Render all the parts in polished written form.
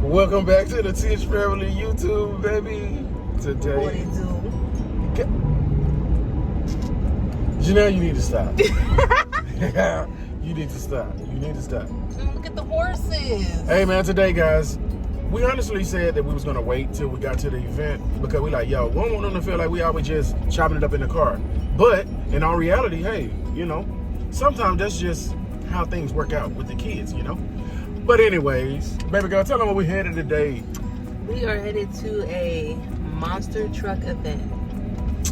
Welcome back to the Tish Family YouTube, baby. Today, Janelle, you need to stop. You need to stop. You need to stop. Look at the horses. Hey, man, today, guys, we honestly said that we was going to wait till we got to the event because we like, yo, we don't want them to feel like we always just chopping it up in the car. But in all reality, hey, you know, sometimes that's just how things work out with the kids, you know? But anyways, baby girl, tell them where we headed today. We are headed to a monster truck event.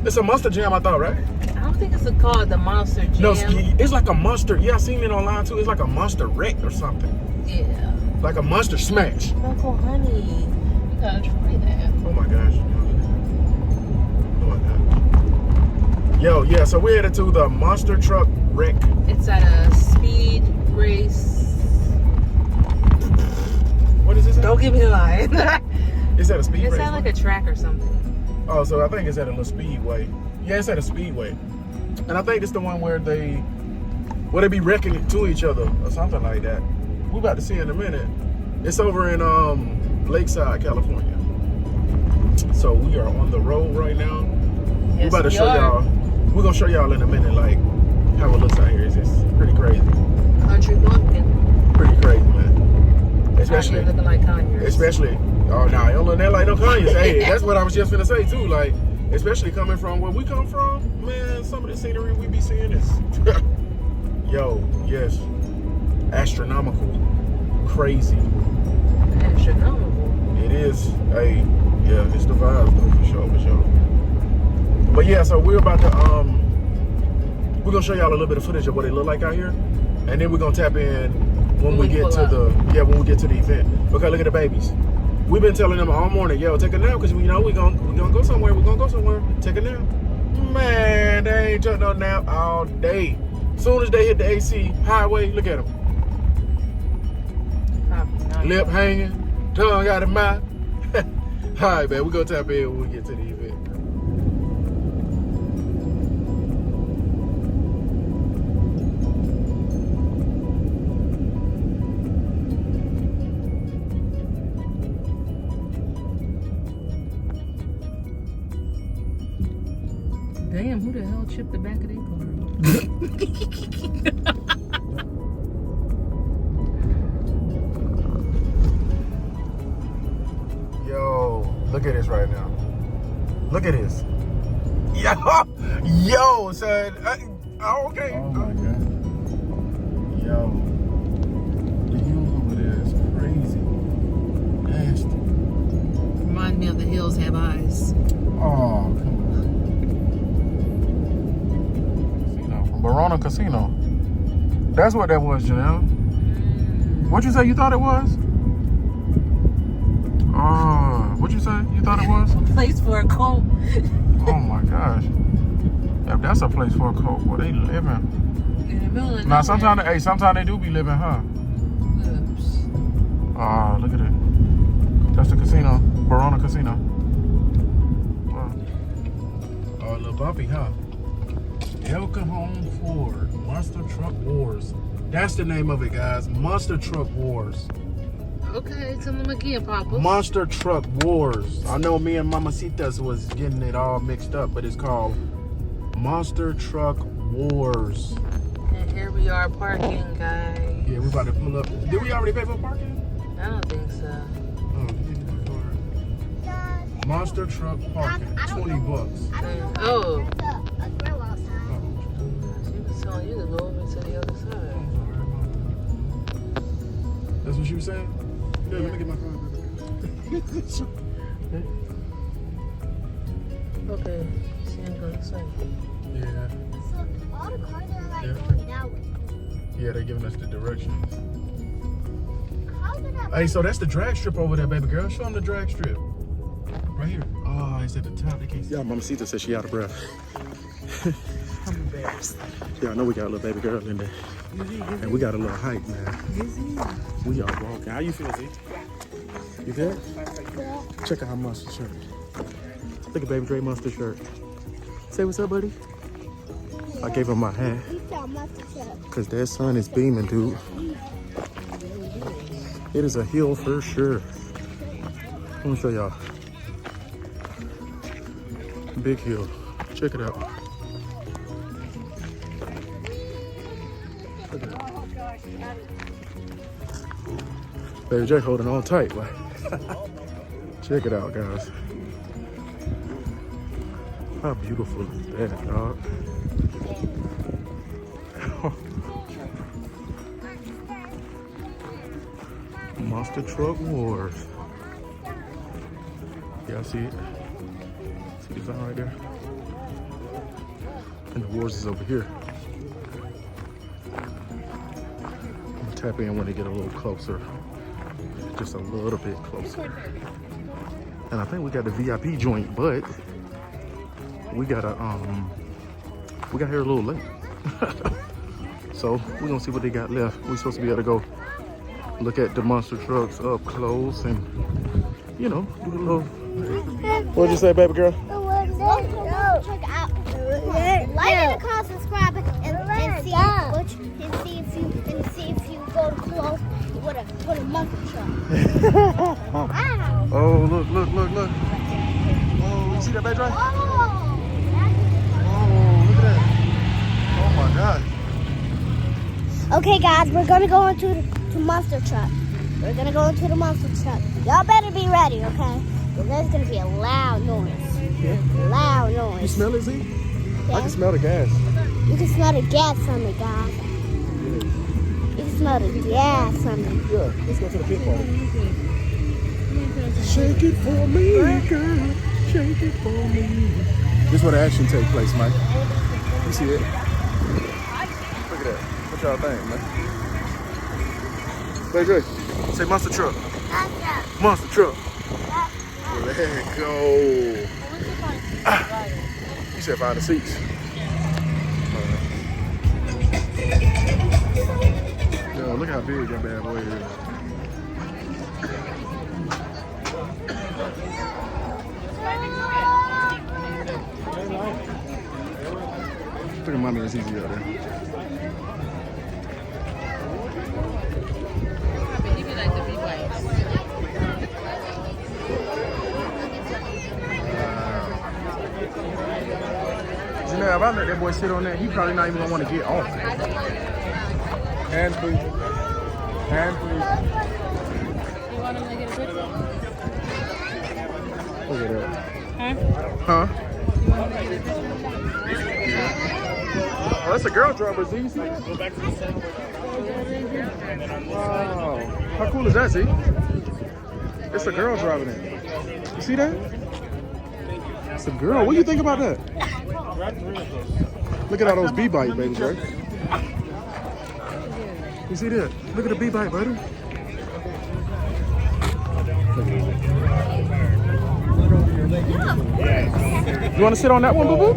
It's a monster jam, I thought, right? I don't think it's called the monster jam. No, it's like a monster. Yeah, I seen it online too. It's like a monster wreck or something. Yeah. Like a monster smash. Uncle Honey, you gotta try that. Oh my gosh. Oh my god. Yo, yeah, so we're headed to the monster truck wreck. It's at a speed race. What is this? Don't give me the line. It's at a speed race. It sounds like a track or something. Oh, so I think it's at a little speedway. Yeah, it's at a speedway. And I think it's the one where they be wrecking it to each other or something like that. We're about to see in a minute. It's over in Lakeside, California. So we are on the road right now. Yes, We're about to show y'all. We're gonna show y'all in a minute like how it looks out here. It's pretty crazy. Country bumpkin. Pretty crazy, man. Especially looking like Kanye. Especially, oh no, it don't look that like no Kanye. Hey, that's what I was just gonna say too. Like, especially coming from where we come from, man. Some of the scenery we be seeing is, yo, yes, astronomical, crazy. Astronomical. It is. Hey, yeah, it's the vibes though, for sure. But yeah, so we're about to we're gonna show y'all a little bit of footage of what it look like out here, and then we're gonna tap in when we get to the event. Because look at the babies. We've been telling them all morning, yo, take a nap because we know we're gonna go somewhere. We're gonna go somewhere. Take a nap. Man, they ain't took no nap all day. Soon as they hit the AC highway, look at them. Lip hanging, tongue out of mouth. All right, man, we're gonna tap in when we get to the event. Damn, who the hell chipped the back of their car? Yo, look at this right now. Look at this. Yo, son. Okay. Oh my god. Yo, the view over there is crazy. Nasty. Remind me of The Hills Have Eyes. Oh, come on. Verona Casino. That's what that was, Janelle. What'd you say you thought it was? What'd you say you thought it was? A place for a cult. Oh my gosh. If that's a place for a cult, where they living. In the middle of Now sometimes they do be living, huh? Oops. Look at it. That's the casino. Verona Casino. Wow. A little bumpy, huh? El Cajon Ford, Monster Truck Wars. That's the name of it, guys. Monster Truck Wars. Okay, tell them again, Papa. Monster Truck Wars. I know me and Mamacitas was getting it all mixed up, but it's called Monster Truck Wars. And here we are parking, guys. Yeah, we're about to pull up. Did we already pay for parking? I don't think so. Monster Truck Parking, $20. Oh. You can go over to the other side. That's what you were saying? Yeah, let me get my phone. Okay. She ain't gonna say. Yeah. So all the cars are like going that way. Yeah, they're giving us the directions. How's it not? Hey, so that's the drag strip over there, baby girl. Show them the drag strip. Right here. Oh, it's at the top. They can't see. Yeah, Mamacita said she out of breath. I'm embarrassed. Yeah, I know we got a little baby girl in there. And we got a little height, man. We are walking. How you feel, Z? You good? Yeah. Check out her mustard shirt. Look at baby Dre mustard shirt. Say what's up, buddy. I gave him my hat. Because that sun is beaming, dude. It is a hill for sure. Let me show y'all. Big hill. Check it out. Baby J holding on tight. Like. Check it out, guys. How beautiful is that, dog? Monster Truck Wars. Y'all see it? See the sign right there? And the Wars is over here. I'm gonna tap in when they get a little closer. Just a little bit closer. And I think we got the VIP joint, but we got here a little late. So we're gonna see what they got left. We're supposed to be able to go look at the monster trucks up close and, you know, do a little. What'd you say, baby girl? Like and comment, subscribe, and see if you go close with a monster truck. Wow. Oh, look. Oh, you see that, baby drive? Oh, Look at that. Oh my God. okay, guys, we're gonna go into the monster truck. We're gonna go into the monster truck. Y'all better be ready, okay? Well, there's gonna be a loud noise. Yeah. Loud noise. You smell it, Z? Yeah. I can smell the gas. You can smell the gas from it, guys. You can smell the gas from it. Yeah, let's go to the pit party. Shake it for me, girl. Shake it for me. This is where the action takes place, Mike. You see it? Look at that. What y'all think, man? Baby, say monster truck. Monster truck. Let it go. You said find the seats. Yo, look how big that bad boy is. Look at mommy and Zizi out there. Janelle, if I let that boy sit on that, he probably not even gonna want to get off. Hands, please. Hands, please. You want him to get a picture? Look at that. Huh? Huh? You want him to get a picture? Oh, that's a girl driver, Z. Go back to the center. Wow. How cool is that, Z? It's a girl driving it. You see that? It's a girl. What do you think about that? Look at all those B-bike babies, right? You see that? Look at the B-bike, buddy. You want to sit on that one, boo-boo?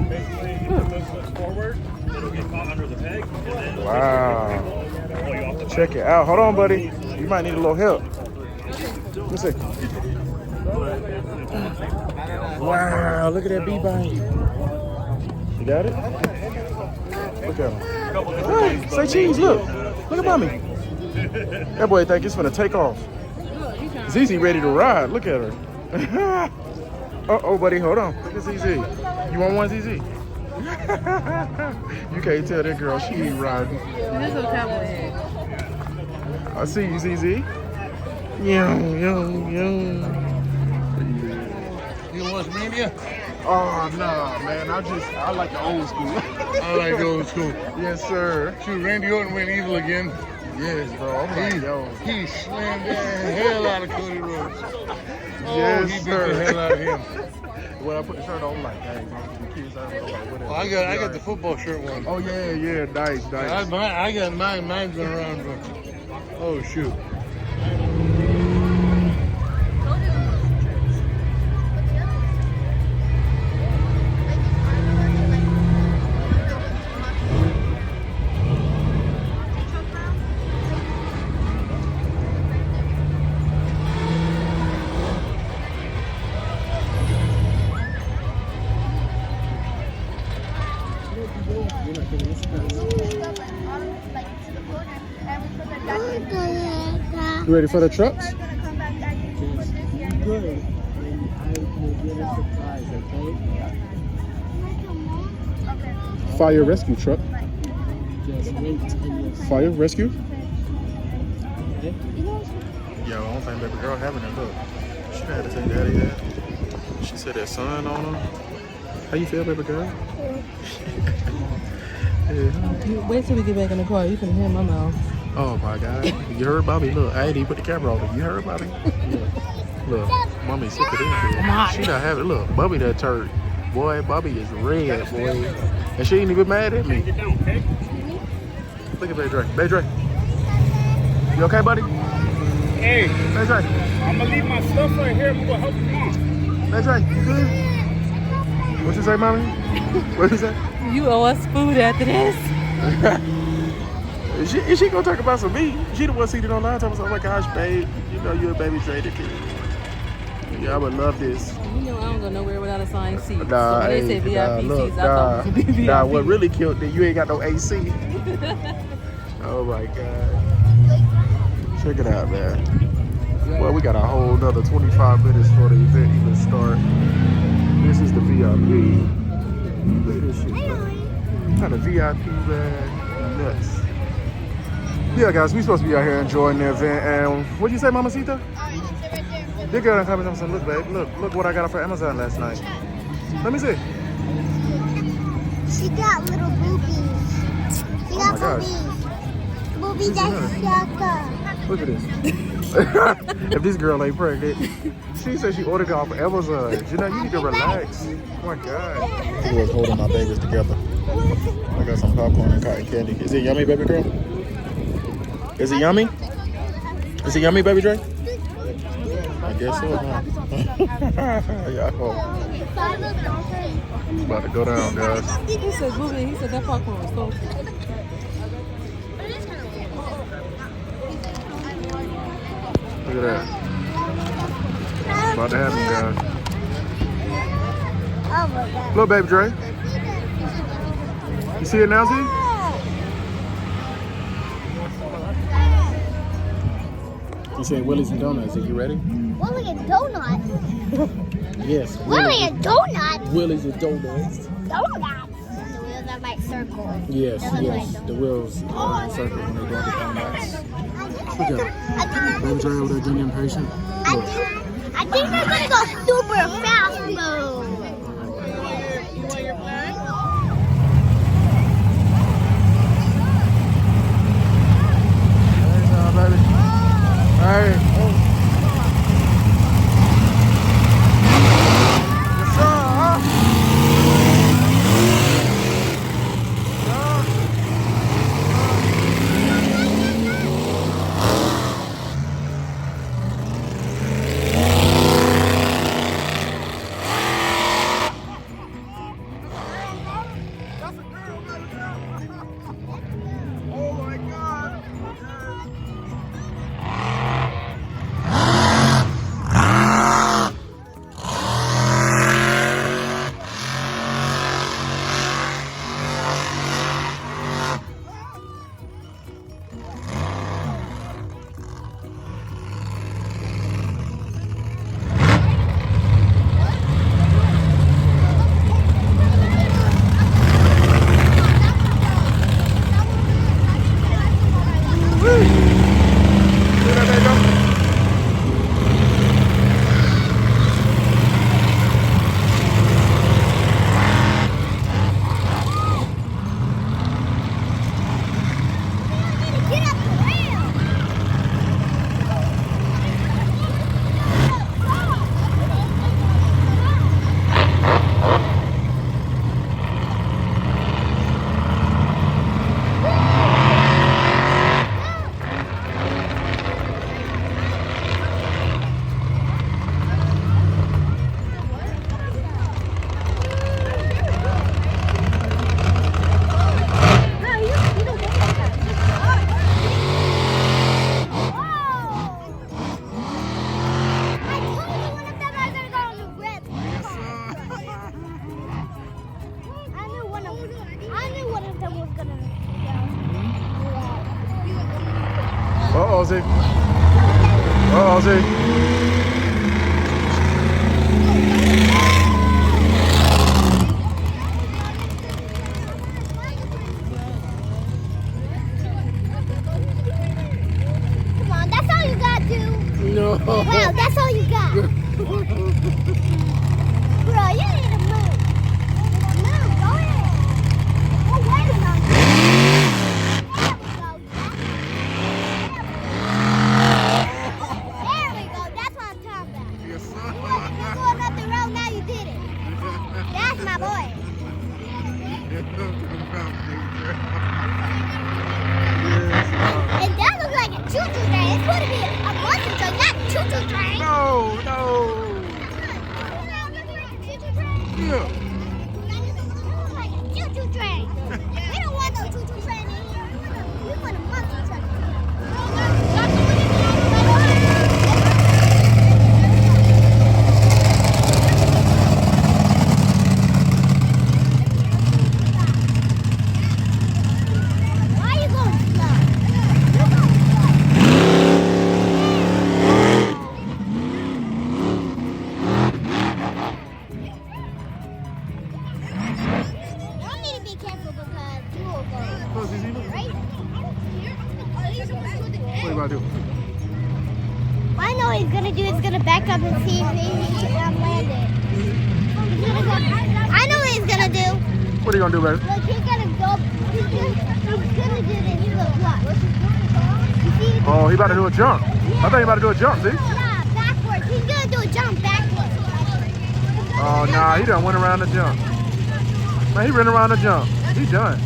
Wow. Check it out. Hold on, buddy. You might need a little help. Let me see. Wow, look at that B-bike. You got it? Look at him. Hey, say cheese, look. Look at mommy. That boy think it's gonna take off. Zizi ready to ride. Look at her. Uh-oh, buddy, hold on. Look at Zizi. You want one, Zizi? You can't tell that girl she ain't riding. This is a cowboy head. I see you, Zizi. Yum. You want some India? Oh, nah, man. I like the old school. I like the old school. Yes, sir. Shoot, Randy Orton went evil again. Yes, bro. I'm like, yo. He slammed the hell out of Cody Rhodes. Oh, Yes, he beat sir. the hell out of him. When I put the shirt on, I'm like, dang, man, the kids are like, whatever. Well, I got the football shirt one. Oh, yeah, nice. I got mine. Mine's been around for. Oh shoot. You ready for the trucks? Good. Fire rescue truck. Fire rescue. Yo, I don't think baby girl having it. Look, she had to take daddy out. She said that sun on her. How you feel, baby girl? You wait till we get back in the car. You can hear my mouth. Oh my God! You heard Bobby? Look, I ain't even put the camera on. You heard Bobby? Look, mommy sick of this. She not having. Look, Bobby that turd. Boy, Bobby is red, boy, and she ain't even mad at me. Look at Baby Dre. Baby Dre, you okay, buddy? Hey, Baby Dre. I'm gonna leave my stuff right here. I'm gonna help you mom. Baby Dre, you good? What you say, mommy? What you say? You owe us food after this. Is she gonna talk about some meat? She the one seated online talking about, oh my gosh, babe, you know you're a baby Dre the kid. Yeah, I would love this. You know I don't go nowhere without assigned seats. Nah, so when they say VIP seats, I thought it was VIP. Nah, what really killed that you ain't got no AC. Oh my God. Check it out, man. Well, we got a whole nother 25 minutes for the event even start. This is the VIP. Look at this shit, man. Kind of VIP, man. Nuts. Yeah, guys, we supposed to be out here enjoying the event. And what'd you say, Mamacita? Your girl coming and said, look, babe, look what I got off of Amazon last night. Let me see. She got little boobies. She got boobies. Boobies that sucker. Look at this. If this girl ain't pregnant, she said she ordered it off of Amazon. You know, you need to relax. Oh my God. I was holding my babies together. I got some popcorn and cotton candy. Is it yummy, baby girl? Is it yummy? Is it yummy, baby Dre? I guess so, huh? Yeah, about to go down, guys. He said, Booby, he said that popcorn was cold. Look at that. About to happen, guys. Oh my God. Look, baby Dre. You see it now, see? You said Willie's and Donuts. Are you ready? Willie and Donuts. Yes. Willie and Donuts. Willie's and Donuts. Donuts. The wheels are like circles. Yes, yes. The wheels are in circles when they go to donuts. Look at baby Dre over there getting impatient. I think they're gonna go super fast mode. You want your flag? Baby. Hey. Yes, sir. Uh-oh, Z. Uh-oh, Z. Wow, that's all you got. Bro, you need to move. Move, go ahead. Oh, wait a minute. There we go. That's what I'm talking about. Yes, sir. You're going up the road, now you did it. That's my boy. And that looks like a choo-choo train. It's going to be a monster truck, not a choo-choo train. No. Yeah. Like a choo-choo train. We don't want no choo-choo train in here. We want a monster truck. Why are you going slow? You're going You need to be careful because you will go right. What you about to do? I know what he's gonna do. He's gonna back up and see if he landed. He's gonna go. I know what he's gonna do. What are you gonna do, baby? Look, he's gonna go. He's gonna do this. Look, watch. You see? Oh, he about to do a jump. I think he about to do a jump, see? Yeah, backwards. He's gonna do a jump backwards. Oh, nah, he done went around the jump. Man, he ran around the jump. He's done.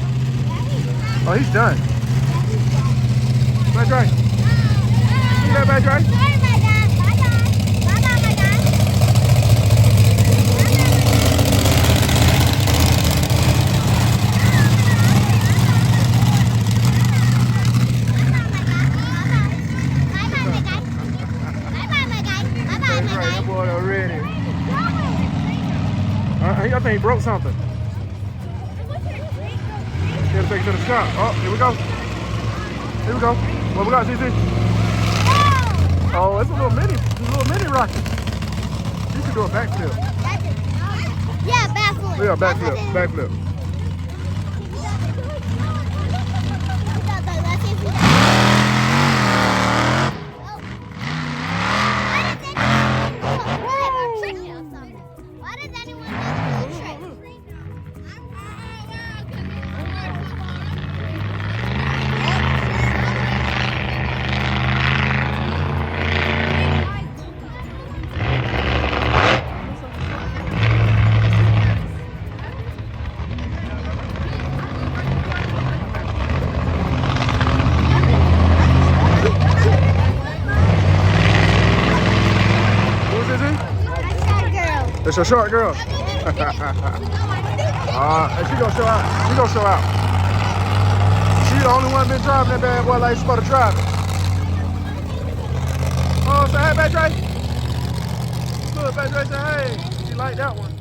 Oh, he's done. Back right. See that back right? Sorry, my dad. Bye-bye. Bye-bye, my dad. That boy already. I think he broke something. Gotta take it to the shop. Oh, here we go. Here we go. What we got, CC? Oh, it's a little mini rocket. You can do a backflip. Yeah, backflip. Yeah, backflip. Why does anyone do a trick? It's a short girl. And she gonna show out. She gonna show out. She the only one been driving that bad boy like she's supposed to drive it. Oh, say hey, Patrick. Look, Patrick say hey. She like that one.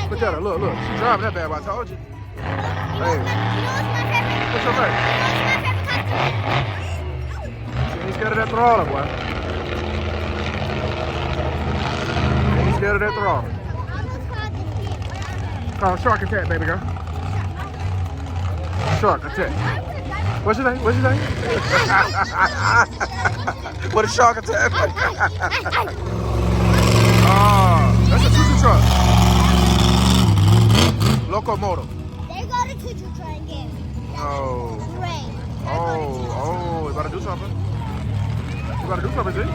Look at her, look. She's driving that bad boy, I told you. Hey. What's your favorite? She ain't scared of that throttle, boy. She ain't scared of that throttle. Oh, shark attack, baby girl. Shark attack. What's your name? What's your name? What a shark attack. Oh, that's a choo-choo truck. Locomotive. They go to choo-choo train game. Oh. Train. Oh, you better do something. You better do something, see?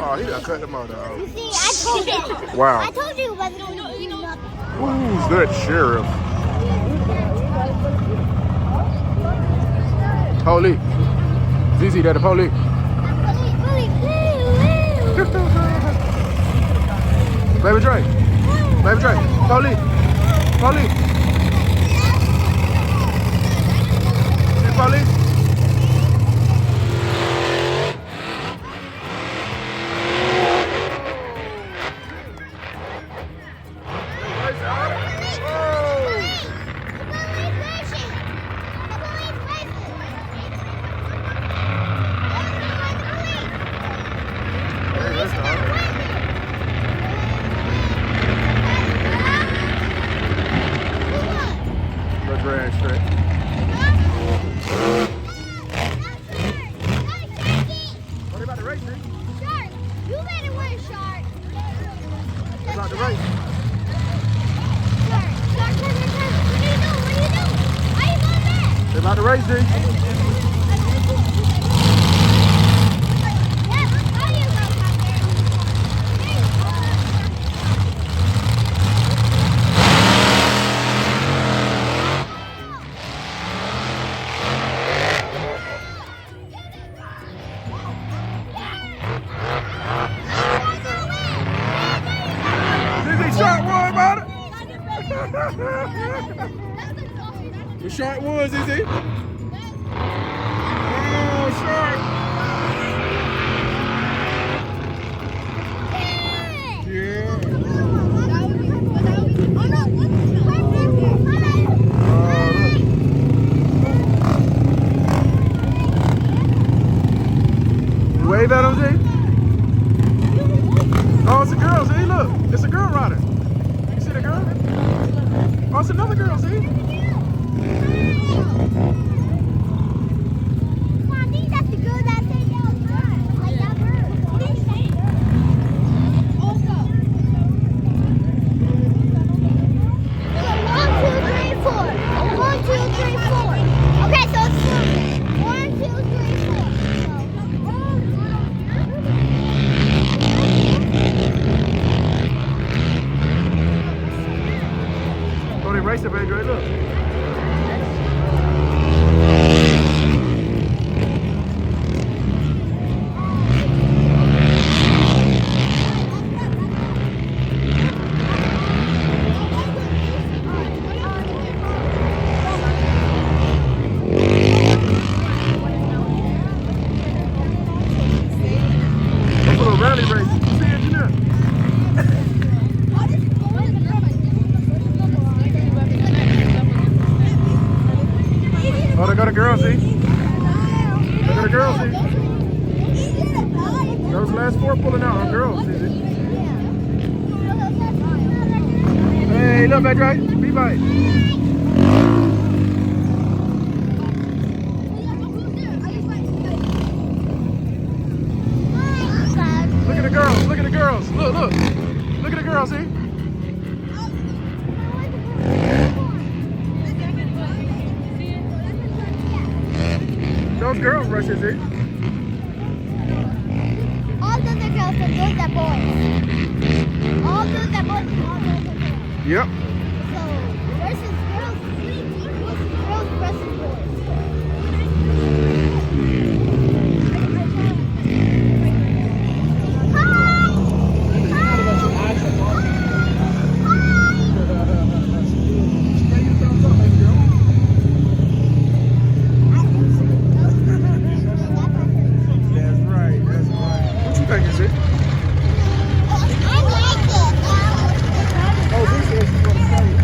Oh, he done cut them out, dog. You see, I told you. Wow. I told you it wasn't going to do nothing. Who's that sheriff? Police. ZZ, that the police. Baby Dre. Baby Dre. Police. Police. They about to race, G. Shot one about it. The shot was, is he? Oh, shot. Yeah. You wave at him, G? Oh, it's a girl, see? Look, it's a girl rider. You see the girl? Oh, it's another girl, see? I think that's the girl that said that was her. Like that bird. Also. 1, 2, 3, 4. 1, 2, 3, 4. Okay, so it's 1, 2, 3, 4. Oh, they racing, baby, right? Look. That's a little rally race. See it, you know? Oh, they got a girl, see? They got a girl, see? Those last 4 pulling out are girls, see? Hey, look, back right? Be bite. Look at the girls, look at the girls. Look, look. Look at the girls, see? Those girls rushing, see? All those are girls and those are boys. All those are boys and all those are girls. Yep. So, versus girls versus boys. That's right, that's right. What you think is it? I like it. Oh, this is for the state.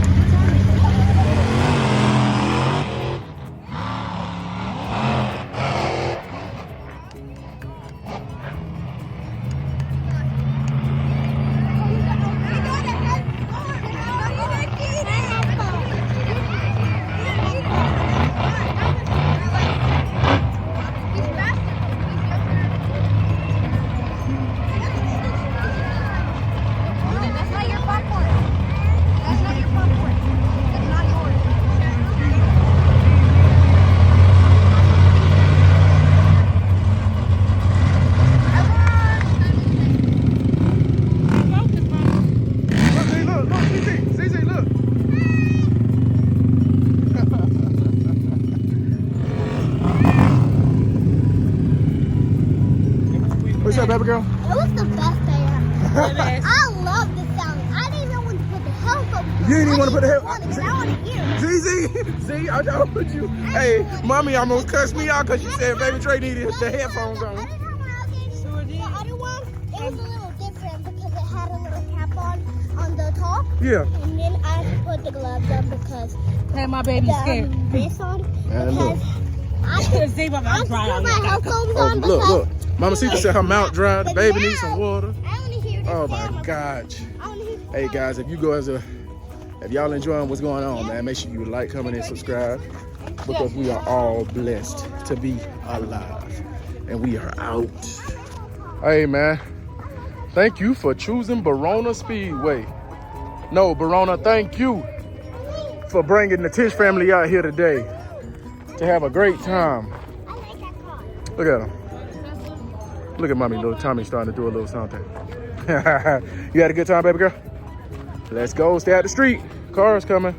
That's not your popcorn. That's not your popcorn. That's not yours. Look, ZZ, look. What's up, baby girl? It was the best day ever. I love this sound. I didn't even want to put the headphones. You didn't even want to put the I want to hear it. ZZ, see, I told you. Hey, mommy almost cussed me out because she said baby Trey needed the headphones on. Other time when I was in the other one, it was a little different because it had a little cap on the top. Yeah. And then I had to put the gloves on because Hey, my baby's scared. this on Man, look. because I could See, my I mouth could dry put out my here. headphones Oh, on look, because look. Mama Sita said her mouth dry. The baby needs some water. I want to hear this Oh sound. my gosh. I want to hear Hey guys, if y'all enjoying what's going on, man, make sure you like, comment, and subscribe because we are all blessed to be alive and we are out. Hey man, thank you for choosing Verona Speedway. No, Verona, thank you for bringing the Tish family out here today. to have a great time. I like that car. Look at him. Look at mommy, little Tommy starting to do a little something. You had a good time, baby girl? Let's go. Stay out the street. Cars coming.